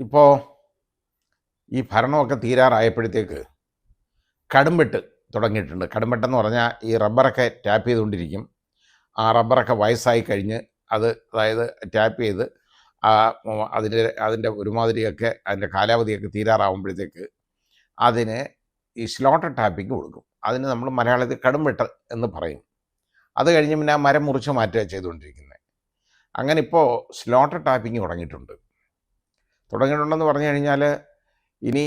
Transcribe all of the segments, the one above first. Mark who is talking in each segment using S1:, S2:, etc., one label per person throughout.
S1: ഇപ്പോൾ ഈ ഭരണമൊക്കെ തീരാറായപ്പോഴത്തേക്ക് കടുംവെട്ട് തുടങ്ങിയിട്ടുണ്ട്. കടുംവെട്ടെന്ന് പറഞ്ഞാൽ ഈ റബ്ബറൊക്കെ ടാപ്പ് ചെയ്തുകൊണ്ടിരിക്കും. ആ റബ്ബറൊക്കെ വയസ്സായി കഴിഞ്ഞ് അതായത് ടാപ്പ് ചെയ്ത് അതിൻ്റെ ഒരുമാതിരിയൊക്കെ അതിൻ്റെ കാലാവധിയൊക്കെ തീരാറാവുമ്പോഴത്തേക്ക് അതിന് ഈ സ്ലോട്ടർ ടാപ്പിംഗ് കൊടുക്കും. അതിന് നമ്മൾ മലയാളത്തിൽ കടുംവെട്ട് എന്ന് പറയും. അത് കഴിഞ്ഞ് പിന്നെ ആ മരം മുറിച്ച് മാറ്റുക ചെയ്തുകൊണ്ടിരിക്കുന്നത്. അങ്ങനെ ഇപ്പോൾ സ്ലോട്ടർ ടാപ്പിംഗ് തുടങ്ങിയിട്ടുണ്ടെന്ന് പറഞ്ഞു കഴിഞ്ഞാൽ ഇനി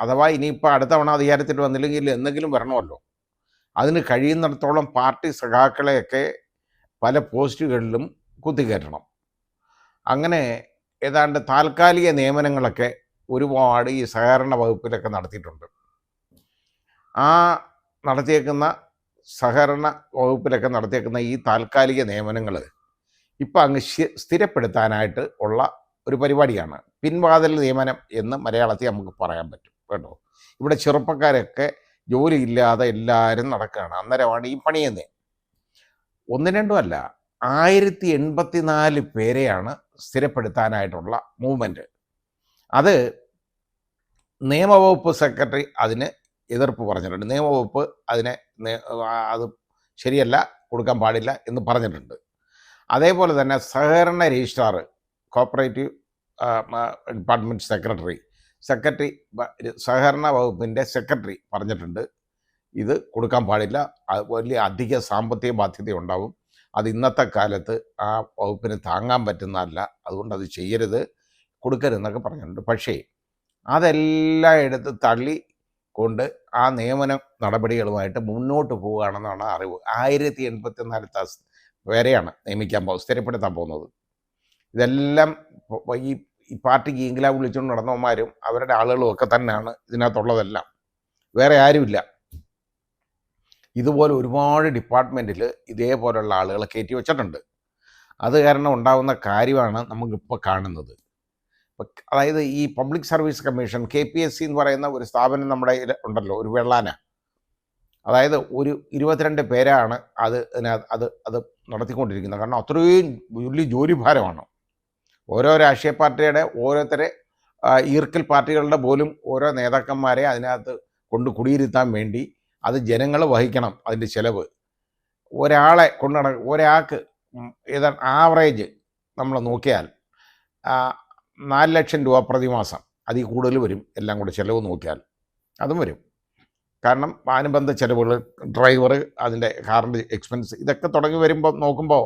S1: അഥവാ ഇനിയിപ്പോൾ അടുത്ത തവണ അധികാരത്തിൽ വന്നില്ലെങ്കിൽ എന്തെങ്കിലും വരണമല്ലോ. അതിന് കഴിയുന്നിടത്തോളം പാർട്ടി സഖാക്കളെയൊക്കെ പല പോസ്റ്റുകളിലും കുത്തിക്കയറ്റണം. അങ്ങനെ ഏതാണ്ട് താൽക്കാലിക നിയമനങ്ങളൊക്കെ ഒരുപാട് ഈ സഹകരണ വകുപ്പിലൊക്കെ നടത്തിയിട്ടുണ്ട്. ആ സഹകരണ വകുപ്പിലൊക്കെ നടത്തിയേക്കുന്ന ഈ താൽക്കാലിക നിയമനങ്ങൾ ഇപ്പം അങ്ങ് സ്ഥിരപ്പെടുത്താനായിട്ട് ഉള്ള ഒരു പരിപാടിയാണ്. പിൻവാതിൽ നിയമനം എന്ന് മലയാളത്തിൽ നമുക്ക് പറയാൻ പറ്റും കേട്ടോ. ഇവിടെ ചെറുപ്പക്കാരൊക്കെ ജോലിയില്ലാതെ എല്ലാവരും നടക്കുകയാണ്. അന്നേരമാണ് ഈ പണിയുന്നത്. ഒന്നും രണ്ടും അല്ല, 1084 പേരെയാണ് സ്ഥിരപ്പെടുത്താനായിട്ടുള്ള മൂവ്മെൻറ്റ്. അത് നിയമവകുപ്പ് സെക്രട്ടറി അതിന് എതിർപ്പ് പറഞ്ഞിട്ടുണ്ട്. നിയമവകുപ്പ് അത് ശരിയല്ല, കൊടുക്കാൻ പാടില്ല എന്ന് പറഞ്ഞിട്ടുണ്ട്. അതേപോലെ തന്നെ സഹകരണ രജിസ്ട്രാർ, കോപ്പറേറ്റീവ് ഡിപ്പാർട്ട്മെൻറ്റ് സെക്രട്ടറി സഹകരണ വകുപ്പിൻ്റെ സെക്രട്ടറി പറഞ്ഞിട്ടുണ്ട് ഇത് കൊടുക്കാൻ പാടില്ല, വലിയ അധിക സാമ്പത്തിക ബാധ്യത ഉണ്ടാവും, അത് ഇന്നത്തെ കാലത്ത് ആ വകുപ്പിന് താങ്ങാൻ പറ്റുന്നതല്ല, അതുകൊണ്ട് അത് ചെയ്യരുത്, കൊടുക്കരുതെന്നൊക്കെ പറഞ്ഞിട്ടുണ്ട്. പക്ഷേ അതെല്ലാം എടുത്ത് തള്ളിക്കൊണ്ട് ആ നിയമന നടപടികളുമായിട്ട് മുന്നോട്ട് പോവുകയാണെന്നാണ് അറിവ്. 1084 പേരെയാണ് സ്ഥിരപ്പെടുത്താൻ പോകുന്നത്. ഇതെല്ലാം ഈ പാർട്ടിക്ക് ഇംഗ്ലാവ് വിളിച്ചുകൊണ്ട് നടന്നവന്മാരും അവരുടെ ആളുകളും ഒക്കെ തന്നെയാണ് ഇതിനകത്തുള്ളതെല്ലാം, വേറെ ആരുമില്ല. ഇതുപോലെ ഒരുപാട് ഡിപ്പാർട്ട്മെൻറ്റിൽ ഇതേപോലുള്ള ആളുകളെ കയറ്റി വെച്ചിട്ടുണ്ട്. അത് കാരണം ഉണ്ടാകുന്ന കാര്യമാണ് നമുക്കിപ്പോൾ കാണുന്നത്. അതായത് ഈ പബ്ലിക് സർവീസ് കമ്മീഷൻ KPSC എന്ന് പറയുന്ന ഒരു സ്ഥാപനം നമ്മുടെ ഉണ്ടല്ലോ, ഒരു വെള്ളാന. അതായത് ഒരു 22 പേരാണ് അത് നടത്തിക്കൊണ്ടിരിക്കുന്നത്. കാരണം അത്രയും വലിയ ജോലിഭാരമാണ്. ഓരോ രാഷ്ട്രീയ പാർട്ടിയുടെ ഓരോരുത്തരെ ഈർക്കൽ പാർട്ടികളുടെ പോലും ഓരോ നേതാക്കന്മാരെ അതിനകത്ത് കൊണ്ട് കുടിയിരുത്താൻ വേണ്ടി അത് ജനങ്ങൾ വഹിക്കണം. അതിൻ്റെ ചിലവ് ഒരാൾക്ക് ഏതാണ്ട് ആവറേജ് നമ്മൾ നോക്കിയാൽ 4 ലക്ഷം രൂപ പ്രതിമാസം, അതിൽ കൂടുതൽ വരും. എല്ലാം കൂടെ ചിലവ് നോക്കിയാൽ അതും വരും. കാരണം അനുബന്ധ ചിലവുകൾ, ഡ്രൈവർ, അതിൻ്റെ കാറിൻ്റെ എക്സ്പെൻസ്, ഇതൊക്കെ തുടങ്ങി വരുമ്പോൾ നോക്കുമ്പോൾ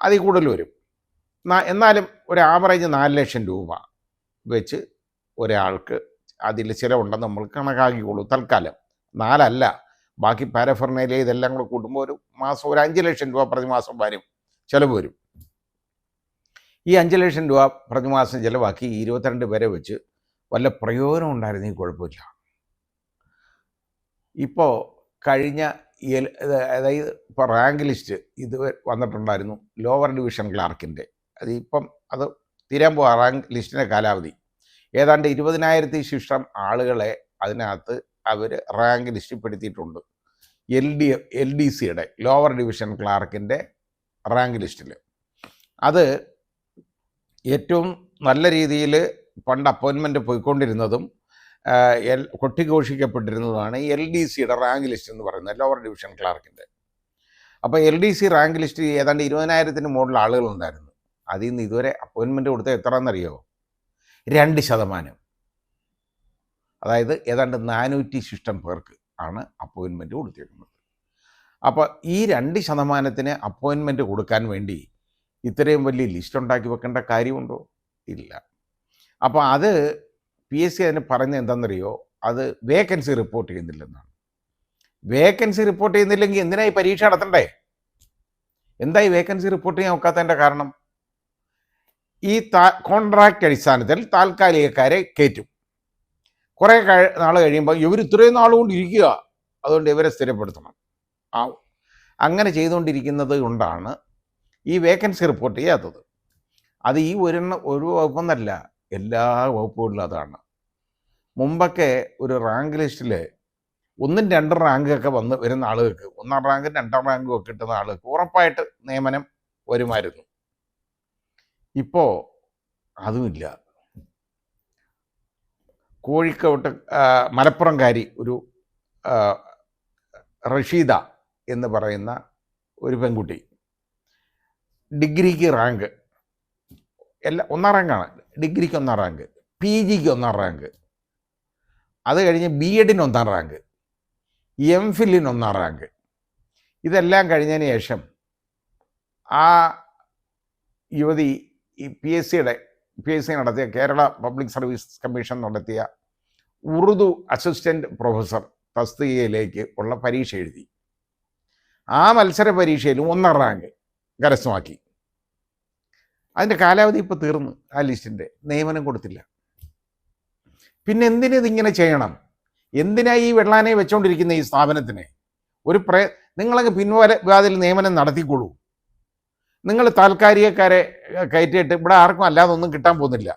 S1: അതിൽ കൂടുതൽ വരും. എന്നാലും ഒരു ആവറേജ് 4 ലക്ഷം രൂപ വെച്ച് ഒരാൾക്ക് അതിൽ ചിലവുണ്ടെന്ന് നമ്മൾ കണക്കാക്കിക്കോളൂ. തൽക്കാലം 4 അല്ല, ബാക്കി പാരഫെർണേലിയ ഇതെല്ലാം കൂടെ കൂട്ടുമ്പോൾ ഒരു മാസം ഒരു 5 ലക്ഷം രൂപ പ്രതിമാസം ചിലവ് വരും. ഈ 5 ലക്ഷം രൂപ പ്രതിമാസം ചിലവാക്കി 22 പേരെ വെച്ച് വല്ല പ്രയോജനം ഉണ്ടായിരുന്നെങ്കിൽ കുഴപ്പമില്ല. ഇപ്പോൾ കഴിഞ്ഞ അതായത് ഇപ്പോൾ റാങ്ക് ലിസ്റ്റ് ഇത് വന്നിട്ടുണ്ടായിരുന്നു, ലോവർ ഡിവിഷൻ ക്ലാർക്കിൻ്റെ. അത് തീരാൻ പോവാ റാങ്ക് ലിസ്റ്റിൻ്റെ കാലാവധി. ഏതാണ്ട് 20,000 ശിഷ്ടം ആളുകളെ അതിനകത്ത് അവർ റാങ്ക് ലിസ്റ്റിൽ പെടുത്തിയിട്ടുണ്ട്. LDCയുടെ ലോവർ ഡിവിഷൻ ക്ലാർക്കിൻ്റെ റാങ്ക് ലിസ്റ്റിൽ. അത് ഏറ്റവും നല്ല രീതിയിൽ പണ്ട് അപ്പോയിൻമെൻറ്റ് പോയിക്കൊണ്ടിരുന്നതും കൊട്ടിഘോഷിക്കപ്പെട്ടിരുന്നതാണ് LDCയുടെ റാങ്ക് ലിസ്റ്റ് എന്ന് പറയുന്നത്, ലോവർ ഡിവിഷൻ ക്ലാർക്കിൻ്റെ. അപ്പോൾ LDC റാങ്ക് ലിസ്റ്റ് ഏതാണ്ട് 20,000 മുകളിൽ ആളുകളുണ്ടായിരുന്നു. അതിൽ നിന്ന് ഇതുവരെ അപ്പോയിൻമെൻറ്റ് കൊടുത്തത് എത്രയെന്നറിയോ? 2%. അതായത് ഏതാണ്ട് 400 ശിഷ്ടം പേർക്ക് ആണ് അപ്പോയിൻമെൻറ്റ് കൊടുത്തിരിക്കുന്നത്. അപ്പോൾ ഈ 2% അപ്പോയിൻമെൻറ്റ് കൊടുക്കാൻ വേണ്ടി ഇത്രയും വലിയ ലിസ്റ്റ് ഉണ്ടാക്കി വെക്കേണ്ട കാര്യമുണ്ടോ? ഇല്ല. അപ്പോൾ അത് PSC അതിന് പറയുന്നത് എന്താണെന്നറിയോ? അത് വേക്കൻസി റിപ്പോർട്ട് ചെയ്യുന്നില്ലെന്നാണ്. വേക്കൻസി റിപ്പോർട്ട് ചെയ്യുന്നില്ലെങ്കിൽ എന്തിനായി പരീക്ഷ നടത്തണ്ടേ? എന്തായി വേക്കൻസി റിപ്പോർട്ട് ചെയ്യാൻ ഒക്കാത്തതിൻ്റെ കാരണം? ഈ കോൺട്രാക്റ്റ് അടിസ്ഥാനത്തിൽ താൽക്കാലികക്കാരെ കയറ്റും. കുറേ നാൾ കഴിയുമ്പോൾ ഇവർ ഇത്രയും നാളുകൊണ്ട് ഇരിക്കുക, അതുകൊണ്ട് ഇവരെ സ്ഥിരപ്പെടുത്തണം. അങ്ങനെ ചെയ്തുകൊണ്ടിരിക്കുന്നത് കൊണ്ടാണ് ഈ വേക്കൻസി റിപ്പോർട്ട് ചെയ്യാത്തത്. അത് ഈ ഒരു വകുപ്പെന്നല്ല, എല്ലാ വകുപ്പുകളിലും അതാണ്. മുമ്പൊക്കെ ഒരു റാങ്ക് ലിസ്റ്റിൽ 1ഉം 2ഉം റാങ്കൊക്കെ വരുന്ന ആളുകൾക്ക്, 1ാം റാങ്കും 2ാം റാങ്കും ഒക്കെ കിട്ടുന്ന ആളുകൾക്ക് ഉറപ്പായിട്ട് നിയമനം വരുമായിരുന്നു. ഇപ്പോൾ അതുമില്ല. കോഴിക്കോട്ട് മലപ്പുറംകാരി ഒരു റഷീദ എന്ന് പറയുന്ന ഒരു പെൺകുട്ടി ഡിഗ്രിക്ക് റാങ്ക് ഒന്നാം റാങ്കാണ്. ഡിഗ്രിക്ക് ഒന്നാം റാങ്ക്, പി ജിക്ക് ഒന്നാം റാങ്ക്, അത് കഴിഞ്ഞ് ബി എഡിന് ഒന്നാം റാങ്ക്, എം ഫില്ലിന് ഒന്നാം റാങ്ക്. ഇതെല്ലാം കഴിഞ്ഞതിന് ശേഷം ആ യുവതി ഈ പി എസ് സി നടത്തിയ കേരള പബ്ലിക് സർവീസ് കമ്മീഷൻ നടത്തിയ ഉറുദു അസിസ്റ്റൻറ്റ് പ്രൊഫസർ തസ്തികയിലേക്ക് ഉള്ള പരീക്ഷ എഴുതി. ആ മത്സര പരീക്ഷയിലും ഒന്നാം റാങ്ക് കരസ്ഥമാക്കി. അതിൻ്റെ കാലാവധി ഇപ്പോൾ തീർന്നു. ആ ലിസ്റ്റിൻ്റെ നിയമനം കൊടുത്തില്ല. പിന്നെ എന്തിനിതിങ്ങനെ ചെയ്യണം? എന്തിനാ ഈ വെള്ളാനെ വെച്ചുകൊണ്ടിരിക്കുന്ന ഈ സ്ഥാപനത്തിന്? നിങ്ങളങ്ങ് പിൻവാതിൽ നിയമനം നടത്തിക്കോളൂ. നിങ്ങൾ താൽക്കാലികക്കാരെ കയറ്റിയിട്ട് ഇവിടെ ആർക്കും അല്ലാതെ ഒന്നും കിട്ടാൻ പോകുന്നില്ല.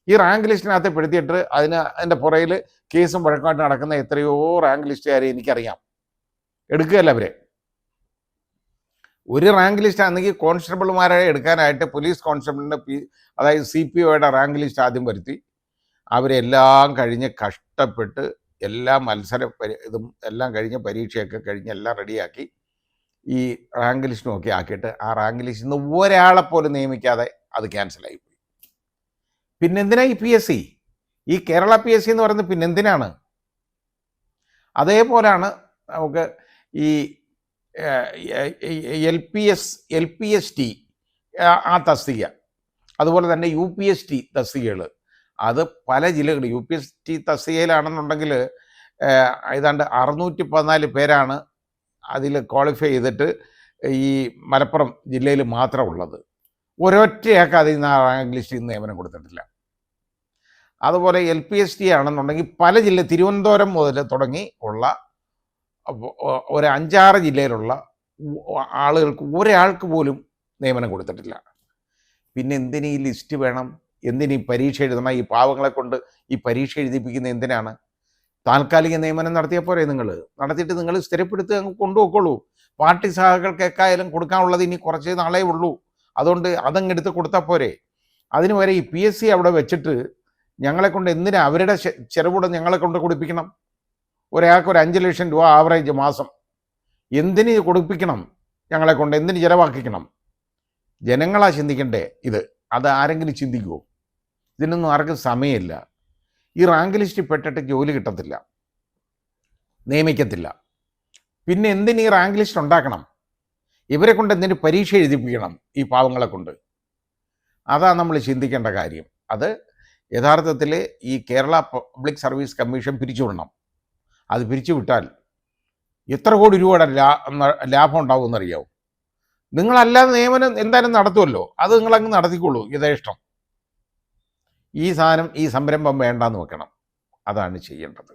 S1: ഈ റാങ്ക് ലിസ്റ്റിനകത്ത് പെടുത്തിയിട്ട് അതിൻ്റെ പുറയിൽ കേസും വഴക്കമായിട്ട് നടക്കുന്ന എത്രയോ റാങ്ക് ലിസ്റ്റുകാരെ എനിക്കറിയാം. എടുക്കുകയല്ല അവരെ. ഒരു റാങ്ക് ലിസ്റ്റ് ആണെങ്കിൽ കോൺസ്റ്റബിൾമാരെ എടുക്കാനായിട്ട് പോലീസ് കോൺസ്റ്റബിളിൻ്റെ അതായത് CPOയുടെ റാങ്ക് ലിസ്റ്റ് ആദ്യം വരുത്തി അവരെല്ലാം കഴിഞ്ഞ് കഷ്ടപ്പെട്ട് എല്ലാ ഇതും എല്ലാം കഴിഞ്ഞ് പരീക്ഷയൊക്കെ കഴിഞ്ഞ് എല്ലാം റെഡിയാക്കി ഈ റാങ്ക് ലിസ്റ്റ് നോക്കി ആക്കിയിട്ട് ആ റാങ്ക് ലിസ്റ്റിൽ നിന്ന് ഒരാളെപ്പോലും നിയമിക്കാതെ അത് ക്യാൻസലായിപ്പോയി. പിന്നെന്തിനാ ഈ PSC? ഈ കേരള PSC എന്ന് പറയുന്നത് പിന്നെന്തിനാണ്? അതേപോലെയാണ് നമുക്ക് ഈ LPST ആ തസ്തിക, അതുപോലെ തന്നെ UPST തസ്തികകൾ. അത് പല ജില്ലകൾ UPST തസ്തികയിലാണെന്നുണ്ടെങ്കിൽ ഏതാണ്ട് 614 പേരാണ് അതിൽ ക്വാളിഫൈ ചെയ്തിട്ട് ഈ മലപ്പുറം ജില്ലയിൽ മാത്രം ഉള്ളത്. ഒരൊറ്റയാൾക്ക് അതിൽ നിന്ന് ആ റാങ്ക് ലിസ്റ്റിൽ നിന്ന് നിയമനം കൊടുത്തിട്ടില്ല. അതുപോലെ LPST ആണെന്നുണ്ടെങ്കിൽ പല തിരുവനന്തപുരം മുതൽ തുടങ്ങി ഉള്ള ഒരു 5-6 ജില്ലയിലുള്ള ആളുകൾക്ക് ഒരാൾക്ക് പോലും നിയമനം കൊടുത്തിട്ടില്ല. പിന്നെ എന്തിനീ ലിസ്റ്റ് വേണം? എന്തിനീ പരീക്ഷ എഴുതണം? ഈ പാവങ്ങളെ കൊണ്ട് ഈ പരീക്ഷ എഴുതിപ്പിക്കുന്ന എന്തിനാണ്? താൽക്കാലിക നിയമനം നടത്തിയാൽ പോരെ? നടത്തിയിട്ട് നിങ്ങൾ സ്ഥിരപ്പെടുത്തി അങ്ങ് കൊണ്ടുപോയിക്കോളൂ. പാർട്ടി സഹാക്കൾക്കൊക്കെയായാലും കൊടുക്കാനുള്ളത് ഇനി കുറച്ച് നാളേ ഉള്ളൂ. അതുകൊണ്ട് അതങ്ങെടുത്ത് കൊടുത്താൽ പോരെ? അതിന് വരെ ഈ PSC അവിടെ വെച്ചിട്ട് ഞങ്ങളെ കൊണ്ട് എന്തിനാ അവരുടെ ചെലവുകൂടെ ഞങ്ങളെ കൊണ്ട് കൊടുപ്പിക്കണം? ഒരാൾക്ക് ഒരു 5 ലക്ഷം രൂപ ആവറേജ് മാസം എന്തിന് കൊടുപ്പിക്കണം? ഞങ്ങളെ കൊണ്ട് എന്തിന് ചിലവാക്കിക്കണം? ജനങ്ങളാ ചിന്തിക്കണ്ടേ ഇത്. അത് ആരെങ്കിലും ചിന്തിക്കുമോ? ഇതിനൊന്നും ആർക്കും സമയമില്ല. ഈ റാങ്ക് ലിസ്റ്റിൽ പെട്ടിട്ട് ജോലി കിട്ടത്തില്ല, നിയമിക്കത്തില്ല. പിന്നെ എന്തിന് ഈ റാങ്ക് ലിസ്റ്റ് ഉണ്ടാക്കണം? ഇവരെ കൊണ്ട് എന്തിന് പരീക്ഷ എഴുതിപ്പിക്കണം ഈ പാവങ്ങളെ കൊണ്ട്? അതാണ് നമ്മൾ ചിന്തിക്കേണ്ട കാര്യം. അത് യഥാർത്ഥത്തിൽ ഈ കേരള പബ്ലിക് സർവീസ് കമ്മീഷൻ പിരിച്ചുവിടണം. അത് പിരിച്ചുവിട്ടാൽ എത്ര കോടി രൂപയുടെ ലാഭം ഉണ്ടാവുമെന്നറിയാവും. നിങ്ങളല്ലാതെ നിയമനം എന്തായാലും നടത്തുമല്ലോ, അത് നിങ്ങളങ്ങ് നടത്തിക്കൊള്ളൂ യഥേഷ്ടം. ഈ സംരംഭം വേണ്ടാന്ന് വെക്കണം. അതാണ് ചെയ്യേണ്ടത്.